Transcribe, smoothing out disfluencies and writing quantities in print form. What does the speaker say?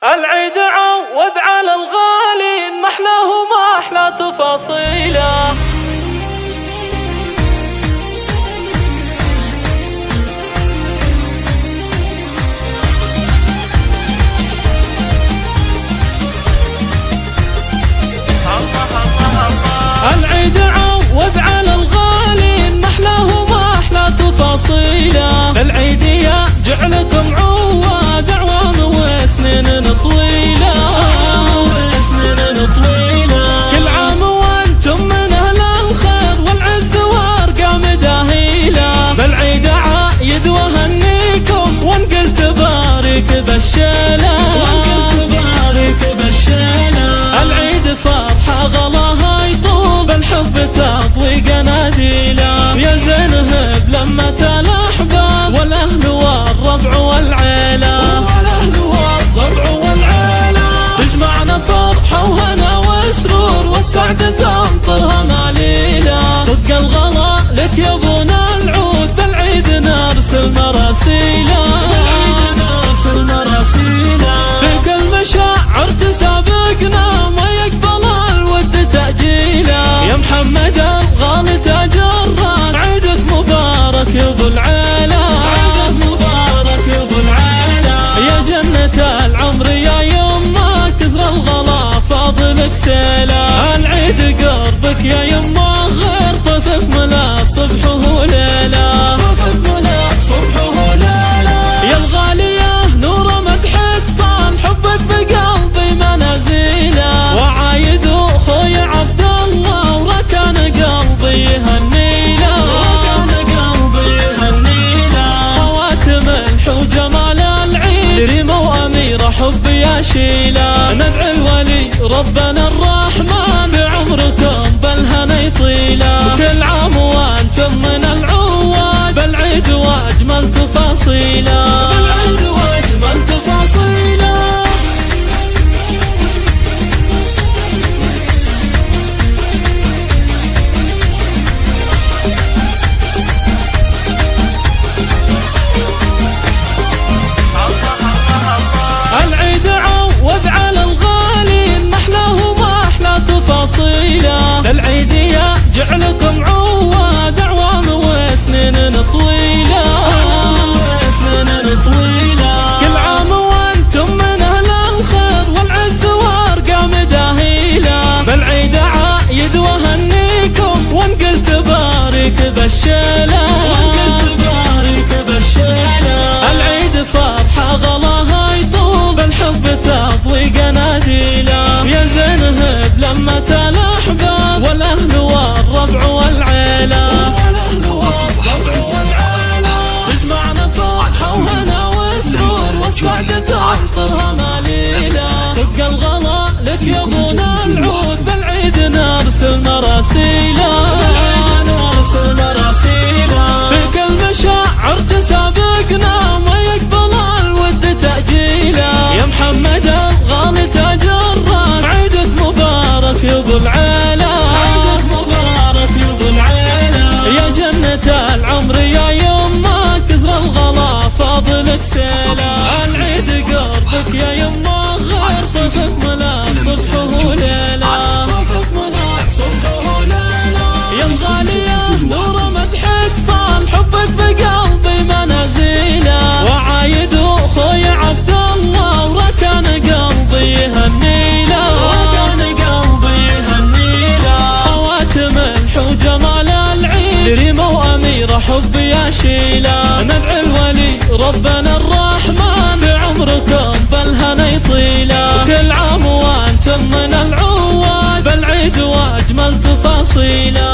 العيد عوض على الغالي محلاه وما أحلى تفاصيله. العيد عوض على الغالي محلاه وما أحلى تفاصيله. العيد يا جعلكم عواد أعوام وسنين طويلة، كل عام وانتم من أهل الخير والعز وارقام داهيلة. بالعيد عايد وهنيكم وانقل تبارك بالشيلة، العيد فرحة غلاها يطول بالحب تضوي قناديله. يا زينهب لمة الأحباب والأهل والربع والعيلة، تجمعنا فرحة وهنا وسرور والسعد تمطرها ماليلة. صدق الغلا لك يا ابونا العود بالعيد نرسل مراسيله، في كل مشاعر تسابقنا ما يقبل الود تأجيله. يا محمد الغالي تاج الراس عيدك مبارك يا ابو العيلة، يا جنة العمر يا يما كثر الغلا فاضلك سيله. العيد قربك يا يما غير طفك ملا صبح وليله، يا الغالية نور مدحك طال حبك بقلبي منازيله. وعايد اخوي عبد الله وركان قلبي يهنيله، خواتم الحوج جمال العيد ريمة وأميرة حبي يا شيله. ندعي الولي ربنا الرحمن في عمركم بالهنا يطيله. كل عام وانتم من العواد بالعيد واجمل تفاصيله، العيد عوض على الغالي محلاه وما أحلى تفاصيله. العيد يا جعلكم عواد أعوام وسنين طويلة، كل عام وانتم من أهل الخير والعز وارقام داهيلة. بالعيد عايد وهنيكم وانقل تبارك بالشيلة، العيد فرحة غلاها يطول بالحب تضوي قناديله. يا زينهب لمة الأحباب والأهل والربع والعيلة، تجمعنا فرحة وهنا وسرور والسعد تمطرها ماليله. صدق الغلا لك يا ابونا العود بالعيد نرسل مراسيله، في كل مشاعر تسابقنا ما يقبل الود تأجيله. يا محمد الغالي تاج الراس عيدك مبارك يا ابو العيلة، يا جنة العمر يا يما كثر الغلا فاضلك سيله. العيد قربك يا يما غير طفك ملا صبح وليله، يا الغالية نور مدحك طال حبك بقلبي منازيله. وعايد اخوي عبد الله وركان قلبي يهنيله، خواتم الحوج جمال العيد ريمة وأميرة حبي يا شيله. ندعي الولي ربنا الرحمن في عمركم بالهنا يطيله. كل عام وانتم من العواد بالعيد واجمل تفاصيله.